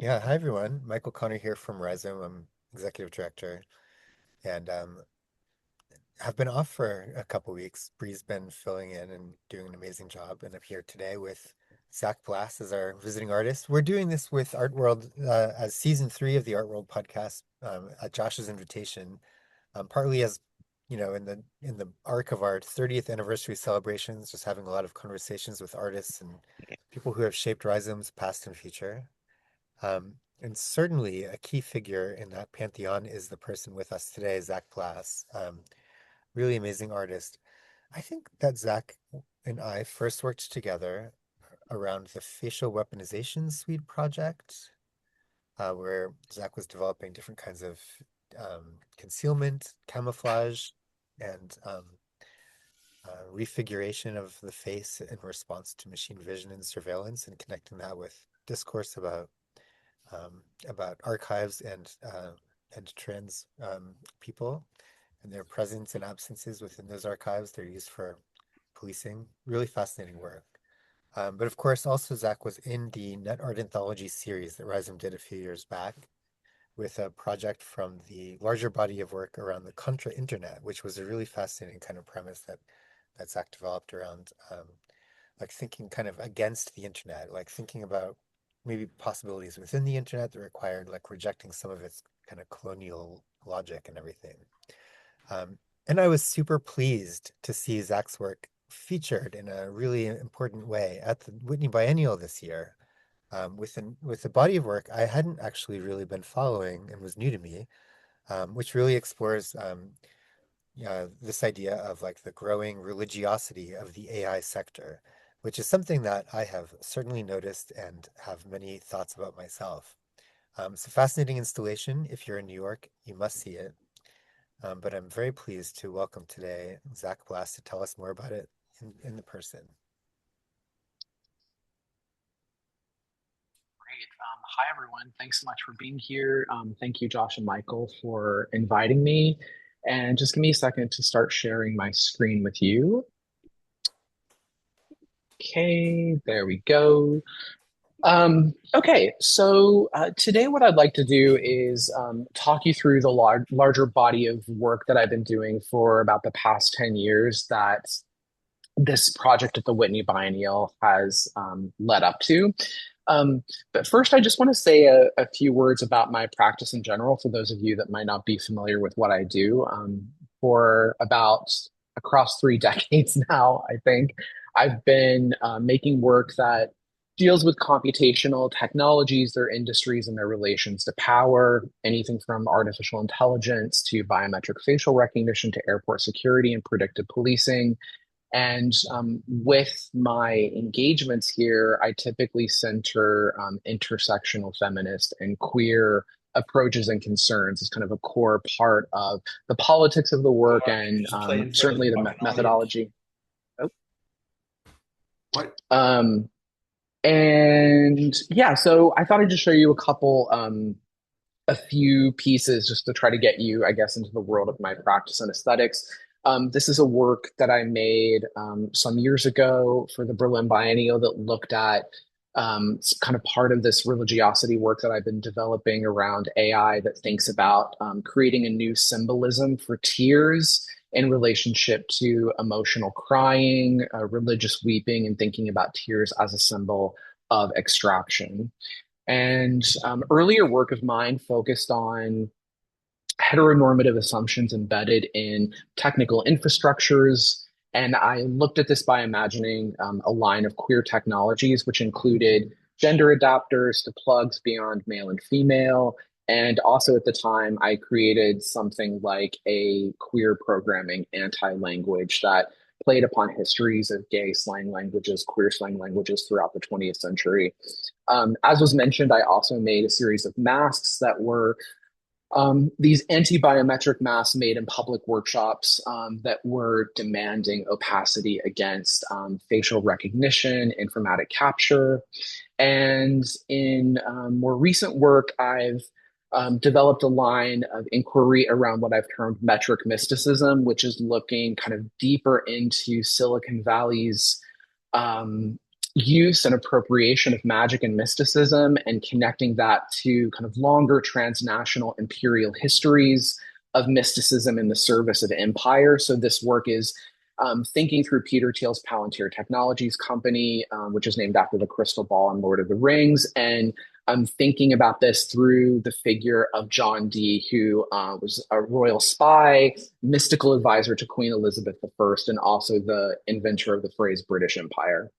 Yeah, hi everyone. Michael Connor here from Rhizome. I'm executive director and have been off for a couple weeks. Bree's been filling in and doing an amazing job, and I'm here today with Zach Blas as our visiting artist. We're doing this with Artwrld as season three of the Artwrld podcast at Josh's invitation, partly as in the arc of our 30th anniversary celebrations, just having a lot of conversations with artists and people who have shaped Rhizome's past and future. And certainly a key figure in that pantheon is the person with us today, Zach Blas, really amazing artist. I think that Zach and I first worked together around the facial weaponization suite project, where Zach was developing different kinds of concealment, camouflage, and refiguration of the face in response to machine vision and surveillance, and connecting that with discourse about archives and trans people and their presence and absences within those archives. They're used for policing. Really fascinating work. But of course, also Zach was in the Net Art Anthology series that Rhizome did a few years back with a project from the larger body of work around the Contra Internet, which was a really fascinating kind of premise that Zach developed around like thinking kind of against the internet, like thinking about maybe possibilities within the internet that required like rejecting some of its kind of colonial logic and everything. And I was super pleased to see Zach's work featured in a really important way at the Whitney Biennial this year. With a body of work I hadn't actually really been following and was new to me, which really explores this idea of like the growing religiosity of the AI sector, which is something that I have certainly noticed and have many thoughts about myself. It's a fascinating installation. If you're in New York, you must see it. But I'm very pleased to welcome today Zach Blas to tell us more about it in the person. Great. Hi, everyone. Thanks so much for being here. Thank you, Josh and Michael, for inviting me. And just give me a second to start sharing my screen with you. Okay, there we go. Okay, so today what I'd like to do is talk you through the larger body of work that I've been doing for about the past 10 years that this project at the Whitney Biennial has led up to. But first, I just want to say a few words about my practice in general for those of you that might not be familiar with what I do. For about across 3 decades now, I think, I've been making work that deals with computational technologies, their industries, and their relations to power, anything from artificial intelligence to biometric facial recognition to airport security and predictive policing. And with my engagements here, I typically center intersectional feminist and queer approaches and concerns as kind of a core part of the politics of the work and Just playing for the certainly the audience. methodology. Oh. What? Um, and yeah, so I thought I'd just show you a few pieces just to try to get you, I guess, into the world of my practice and aesthetics. This is a work that I made some years ago for the Berlin Biennial that looked at kind of part of this religiosity work that I've been developing around AI that thinks about creating a new symbolism for tears in relationship to emotional crying, religious weeping, and thinking about tears as a symbol of extraction. And earlier work of mine focused on heteronormative assumptions embedded in technical infrastructures. And I looked at this by imagining a line of queer technologies, which included gender adapters to plugs beyond male and female. And also at the time, I created something like a queer programming anti-language that played upon histories of gay slang languages, queer slang languages throughout the 20th century. As was mentioned, I also made a series of masks that were these anti-biometric masks made in public workshops that were demanding opacity against facial recognition, informatic capture. And in more recent work, I've developed a line of inquiry around what I've termed metric mysticism, which is looking kind of deeper into Silicon Valley's um, use and appropriation of magic and mysticism and connecting that to kind of longer transnational imperial histories of mysticism in the service of empire. So this work is thinking through Peter Thiel's Palantir Technologies company, which is named after the crystal ball in Lord of the Rings. And I'm thinking about this through the figure of John Dee, who was a royal spy, mystical advisor to Queen Elizabeth I, and also the inventor of the phrase British Empire.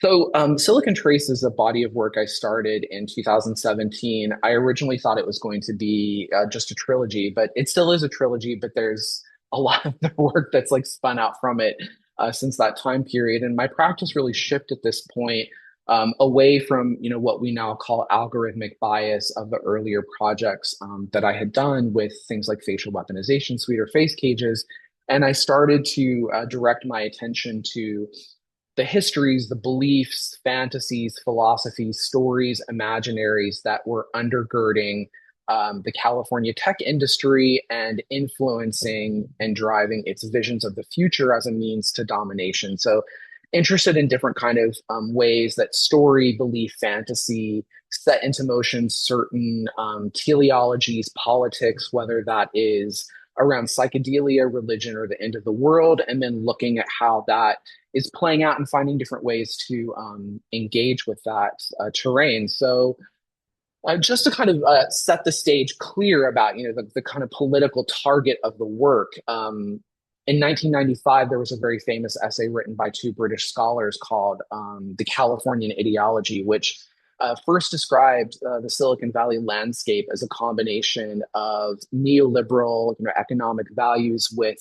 So, Silicon Trace is a body of work I started in 2017. I originally thought it was going to be just a trilogy, but it still is a trilogy, but there's a lot of the work that's like spun out from it since that time period. And my practice really shifted at this point away from, what we now call algorithmic bias of the earlier projects that I had done with things like facial weaponization suite or face cages. And I started to direct my attention to the histories, the beliefs, fantasies, philosophies, stories, imaginaries that were undergirding the California tech industry and influencing and driving its visions of the future as a means to domination. So, interested in different kind of ways that story, belief, fantasy set into motion certain teleologies, politics, whether that is around psychedelia, religion, or the end of the world, and then looking at how that is playing out and finding different ways to engage with that terrain. So just to kind of set the stage clear about the kind of political target of the work. In 1995, there was a very famous essay written by two British scholars called "The Californian Ideology," which first described the Silicon Valley landscape as a combination of neoliberal, economic values with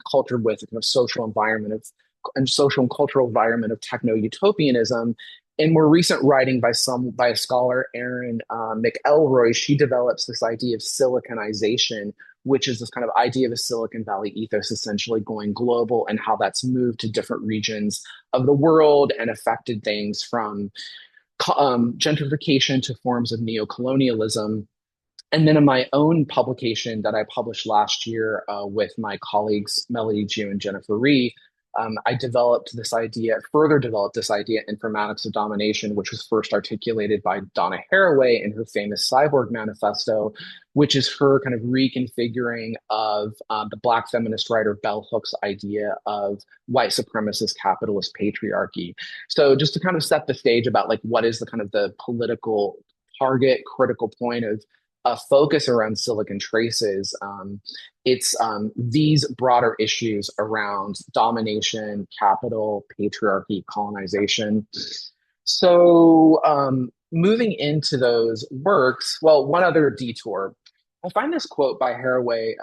cultured with a kind of social and cultural environment of techno-utopianism. In more recent writing by a scholar, Erin McElroy, she develops this idea of siliconization, which is this kind of idea of a Silicon Valley ethos essentially going global and how that's moved to different regions of the world and affected things from gentrification to forms of neocolonialism. And then in my own publication that I published last year with my colleagues Melody Ju and Jennifer Rhee, I further developed this idea, informatics of domination, which was first articulated by Donna Haraway in her famous Cyborg Manifesto, which is her kind of reconfiguring of the Black feminist writer Bell Hook's idea of white supremacist capitalist patriarchy. So just to kind of set the stage about like what is the kind of the political target, critical point of focus around Silicon Traces. It's these broader issues around domination, capital, patriarchy, colonization. So, moving into those works, well, one other detour. I find this quote by Haraway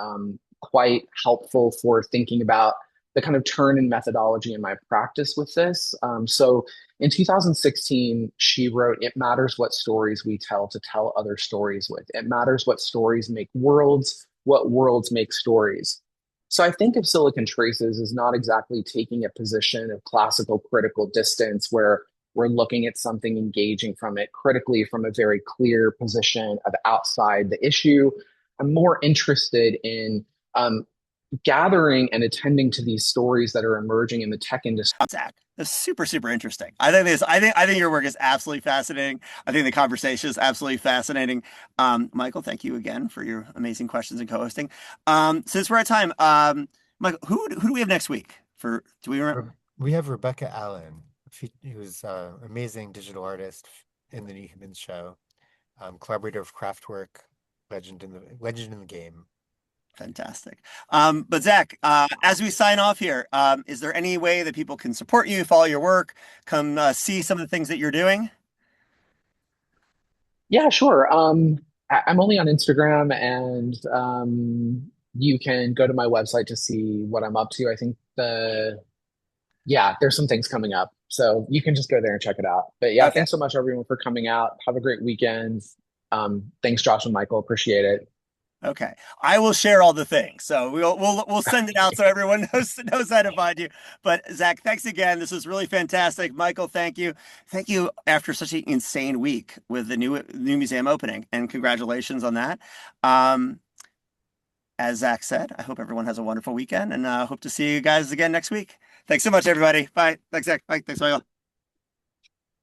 quite helpful for thinking about the kind of turn in methodology in my practice with this. So in 2016, she wrote, "It matters what stories we tell to tell other stories with. It matters what stories make worlds, what worlds make stories." So I think of Silicon Traces as not exactly taking a position of classical critical distance where we're looking at something engaging from it critically from a very clear position of outside the issue. I'm more interested in gathering and attending to these stories that are emerging in the tech industry. Zach, that's super, super interesting. I think your work is absolutely fascinating. I think the conversation is absolutely fascinating. Michael, thank you again for your amazing questions and co-hosting. Since we're at time, Michael, who do we have next week? Do we remember? We have Rebecca Allen, who's an amazing digital artist in the New Humans show, collaborator of Kraftwerk, legend in the game. Fantastic. But Zach, as we sign off here, is there any way that people can support you, follow your work, come see some of the things that you're doing? Yeah, sure. I'm only on Instagram, and you can go to my website to see what I'm up to. I think there's some things coming up, so you can just go there and check it out. But yeah, Okay. thanks so much everyone for coming out. Have a great weekend. Thanks, Josh and Michael. Appreciate it. Okay, I will share all the things. So we'll send it out so everyone knows how to find you. But Zach, thanks again. This was really fantastic. Michael, thank you. Thank you after such an insane week with the new museum opening, and congratulations on that. As Zach said, I hope everyone has a wonderful weekend, and hope to see you guys again next week. Thanks so much, everybody. Bye. Thanks, Zach. Bye. Thanks, Michael.